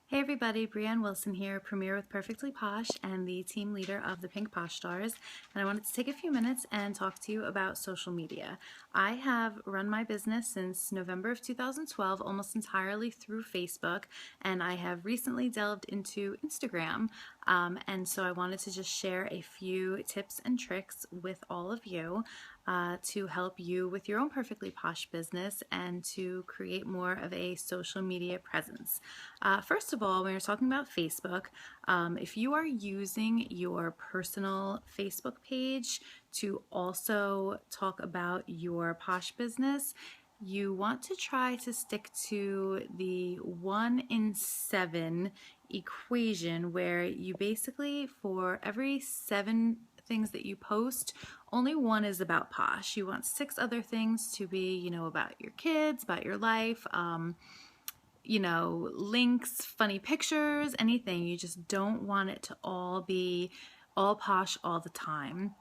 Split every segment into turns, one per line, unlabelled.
Hey everybody, Brianne Wilson here, Premier with Perfectly Posh and the team leader of the Pink Posh Stars, and I wanted to take a few minutes and talk to you about social media. I have run my business since November of 2012, almost entirely through Facebook, and I have recently delved into Instagram, and so I wanted to just share a few tips and tricks with all of you to help you with your own Perfectly Posh business and to create more of a social media presence. First of all, when you're talking about Facebook, if you are using your personal Facebook page to also talk about your Posh business, you want to try to stick to the 1 in 7 equation, where you basically, for every 7 things that you post, only 1 is about Posh. You want 6 other things to be, about your kids, about your life, links, funny pictures, anything. You just don't want it to all be all Posh all the time.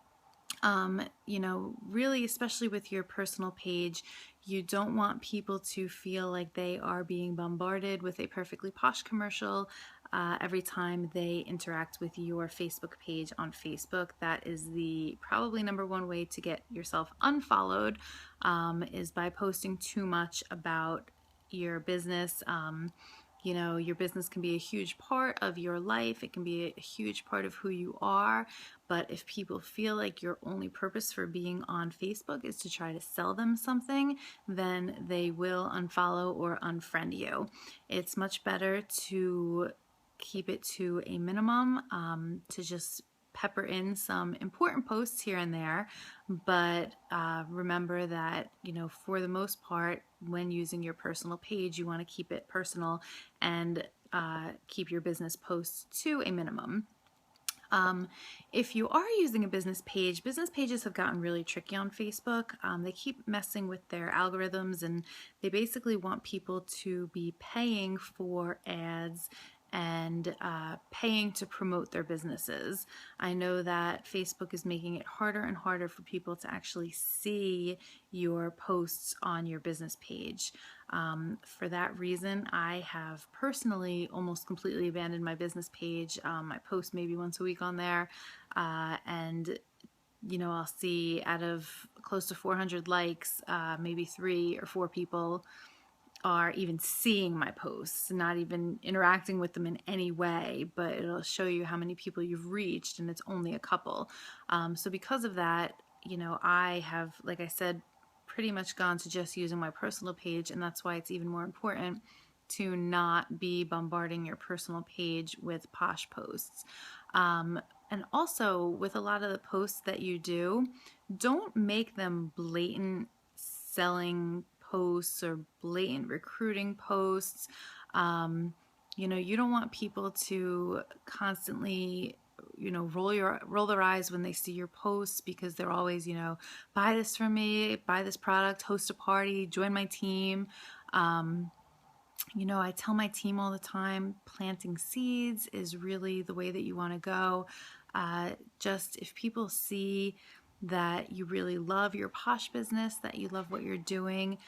Really, especially with your personal page, you don't want people to feel like they are being bombarded with a Perfectly Posh commercial every time they interact with your Facebook page on Facebook. That is the probably #1 way to get yourself unfollowed, is by posting too much about your business. Your business can be a huge part of your life. It can be a huge part of who you are. But if people feel like your only purpose for being on Facebook is to try to sell them something, then they will unfollow or unfriend you. It's much better to keep it to a minimum, to just pepper in some important posts here and there, but remember that, for the most part, when using your personal page, you want to keep it personal and keep your business posts to a minimum. If you are using a business page, business pages have gotten really tricky on Facebook. They keep messing with their algorithms, and they basically want people to be paying for ads and paying to promote their businesses. I know that Facebook is making it harder and harder for people to actually see your posts on your business page. For that reason, I have personally almost completely abandoned my business page. I post maybe once a week on there, and I'll see out of close to 400 likes, maybe 3 or 4 people are even seeing my posts, not even interacting with them in any way, but it'll show you how many people you've reached, and it's only a couple. So because of that, I have, like I said, pretty much gone to just using my personal page, and that's why it's even more important to not be bombarding your personal page with Posh posts. And also, with a lot of the posts that you do, don't make them blatant selling posts or blatant recruiting posts. You don't want people to constantly roll their eyes when they see your posts, because they're always, buy this from me, buy this product, host a party, join my team. I tell my team all the time, planting seeds is really the way that you want to go. Just if people see that you really love your Posh business, that you love what you're doing,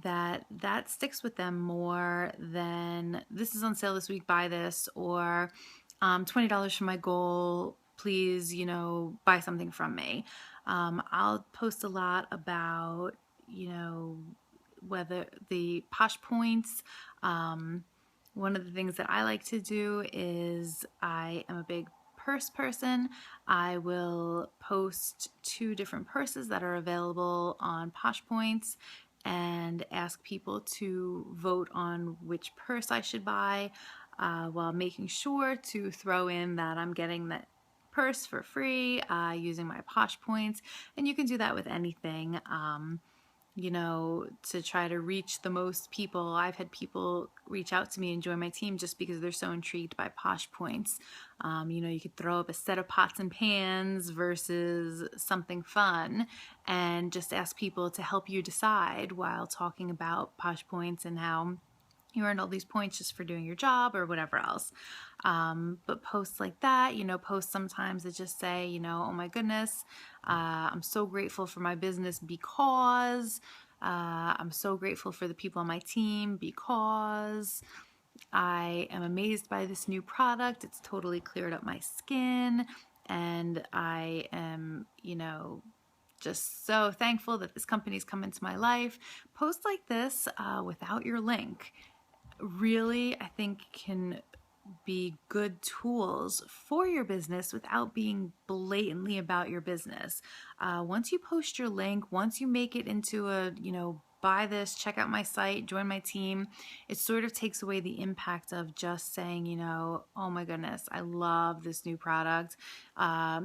that sticks with them more than this is on sale this week, buy this, or $20 for my goal, please, buy something from me. I'll post a lot about, whether the Posh points. One of the things that I like to do is, I am a big purse person. I will post 2 different purses that are available on Posh Points and ask people to vote on which purse I should buy, while making sure to throw in that I'm getting that purse for free using my Posh Points. And you can do that with anything. To try to reach the most people. I've had people reach out to me and join my team just because they're so intrigued by Posh Points. You could throw up a set of pots and pans versus something fun, and just ask people to help you decide while talking about Posh Points and how you earn all these points just for doing your job or whatever else. But posts like that, posts sometimes that just say, oh my goodness, I'm so grateful for my business because I'm so grateful for the people on my team because I am amazed by this new product. It's totally cleared up my skin, and I am, just so thankful that this company's come into my life. Posts like this without your link really, I think, can be good tools for your business without being blatantly about your business. Once you post your link, once you make it into a, buy this, check out my site, join my team, it sort of takes away the impact of just saying, oh my goodness, I love this new product.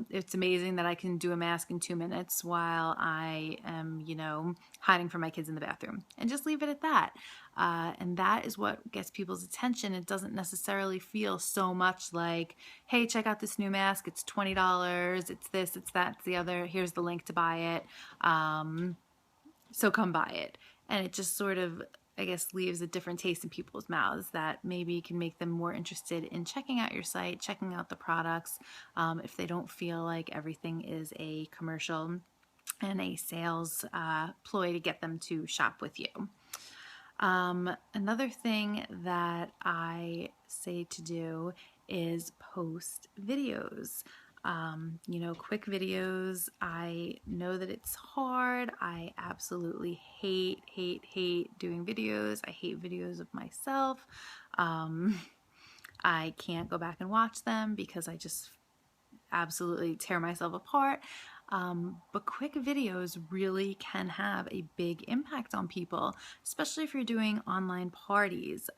It's amazing that I can do a mask in 2 minutes while I am, hiding from my kids in the bathroom, and just leave it at that. And that is what gets people's attention. It doesn't necessarily feel so much like, hey, check out this new mask. It's $20. It's this, it's that, it's the other. Here's the link to buy it. So come buy it. And it just sort of, I guess, leaves a different taste in people's mouths that maybe can make them more interested in checking out your site, checking out the products, if they don't feel like everything is a commercial and a sales ploy to get them to shop with you. Another thing that I say to do is post videos. Quick videos. I know that it's hard. I absolutely hate doing videos. I hate videos of myself. I can't go back and watch them because I just absolutely tear myself apart. But quick videos really can have a big impact on people, especially if you're doing online parties.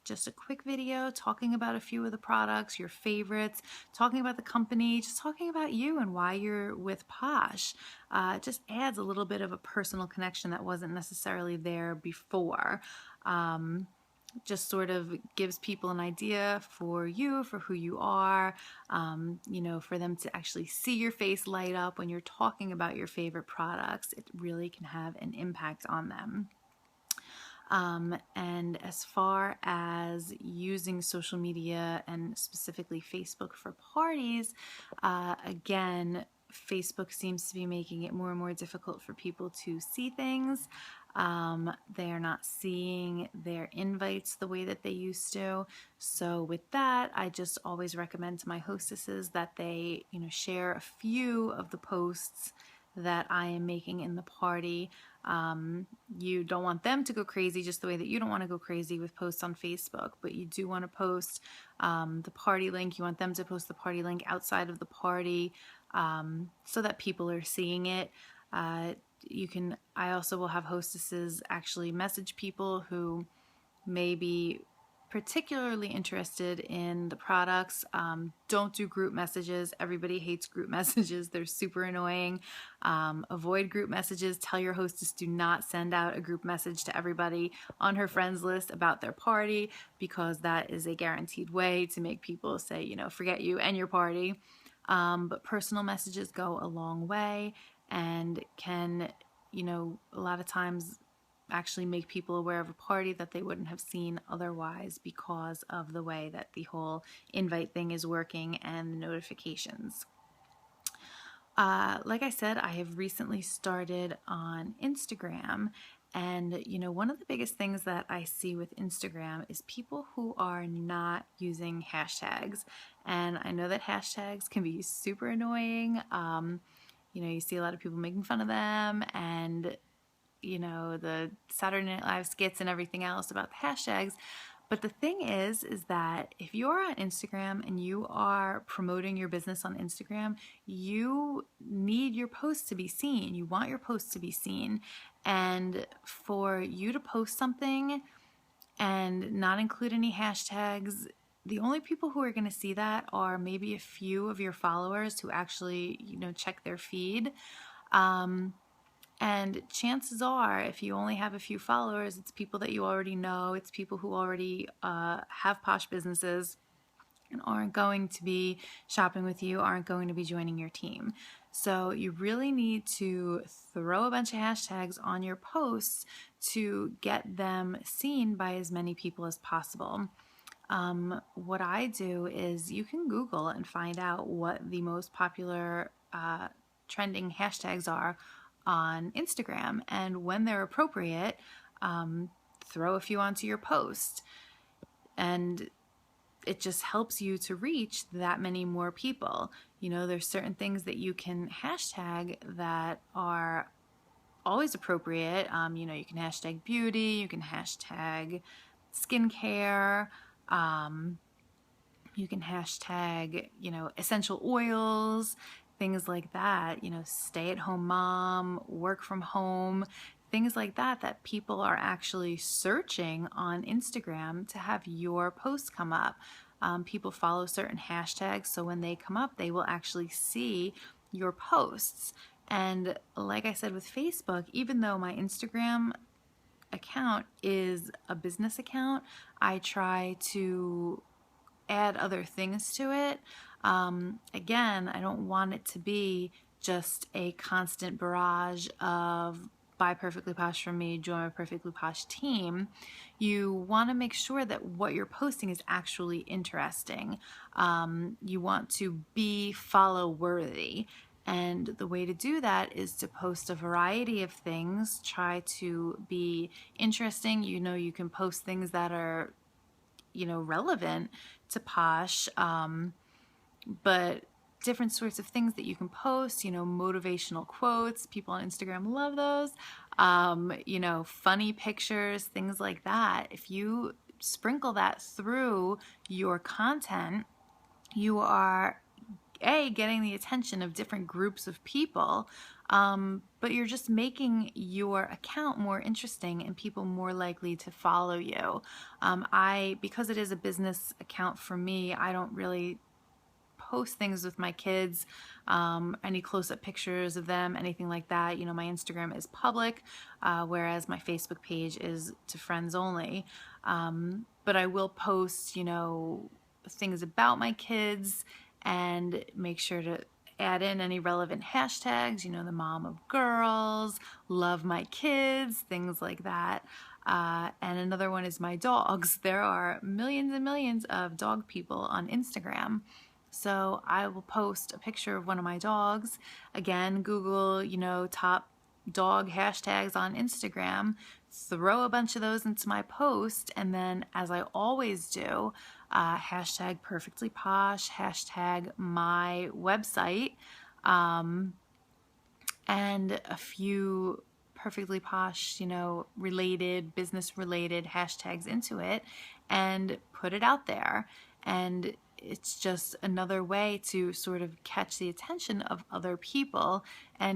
Just a quick video talking about a few of the products, your favorites, talking about the company, just talking about you and why you're with Posh. It just adds a little bit of a personal connection that wasn't necessarily there before. Just sort of gives people an idea for you, for who you are, for them to actually see your face light up when you're talking about your favorite products. It really can have an impact on them. And as far as using social media and specifically Facebook for parties, again, Facebook seems to be making it more and more difficult for people to see things. They are not seeing their invites the way that they used to. So with that, I just always recommend to my hostesses that they, share a few of the posts that I am making in the party. You don't want them to go crazy just the way that you don't want to go crazy with posts on Facebook, but you do want to post the party link. You want them to post the party link outside of the party so that people are seeing it. I also will have hostesses actually message people who may be particularly interested in the products. Don't do group messages. Everybody hates group messages. They're super annoying. Avoid group messages. Tell your hostess do not send out a group message to everybody on her friends list about their party, because that is a guaranteed way to make people say, forget you and your party. But personal messages go a long way and can, a lot of times actually make people aware of a party that they wouldn't have seen otherwise because of the way that the whole invite thing is working and the notifications. Like I said, I have recently started on Instagram, and one of the biggest things that I see with Instagram is people who are not using hashtags. And I know that hashtags can be super annoying. You see a lot of people making fun of them, and the Saturday Night Live skits and everything else about the hashtags. But the thing is that if you're on Instagram and you are promoting your business on Instagram, you need your posts to be seen. You want your posts to be seen. And for you to post something and not include any hashtags, the only people who are going to see that are maybe a few of your followers who actually, check their feed. And chances are, if you only have a few followers, it's people that you already know. It's people who already have Posh businesses and aren't going to be shopping with you, aren't going to be joining your team. So you really need to throw a bunch of hashtags on your posts to get them seen by as many people as possible. What I do is you can Google and find out what the most popular trending hashtags are on Instagram, and when they're appropriate, throw a few onto your post. and it just helps you to reach that many more people. You know, there's certain things that you can hashtag that are always appropriate. You know, you can hashtag beauty, you can hashtag skincare, you can hashtag, you know, essential oils, things like that, you know, stay at home mom, work from home, things like that, that people are actually searching on Instagram to have your posts come up. People follow certain hashtags, so when they come up, they will actually see your posts. And like I said with Facebook, even though my Instagram account is a business account, I try to add other things to it. Again, I don't want it to be just a constant barrage of buy Perfectly Posh from me, join my Perfectly Posh team. You want to make sure that what you're posting is actually interesting. You want to be follow worthy. And the way to do that is to post a variety of things, try to be interesting. You know, you can post things that are, you know, relevant to Posh, but different sorts of things that you can post, you know, motivational quotes. People on Instagram love those. You know, funny pictures, things like that. If you sprinkle that through your content, you are getting the attention of different groups of people, but you're just making your account more interesting and people more likely to follow you. Because it is a business account for me, I don't really post things with my kids, any close-up pictures of them, anything like that. You know, my Instagram is public, whereas my Facebook page is to friends only. But I will post, you know, things about my kids and make sure to add in any relevant hashtags, you know, the mom of girls, love my kids, things like that. And another one is my dogs. There are millions and millions of dog people on Instagram. So I will post a picture of one of my dogs. Again, Google, you know, top dog hashtags on Instagram, throw a bunch of those into my post, and then, as I always do, hashtag perfectly posh, hashtag my website, and a few perfectly posh, you know, related, business related hashtags into it, and put it out there. And it's just another way to sort of catch the attention of other people and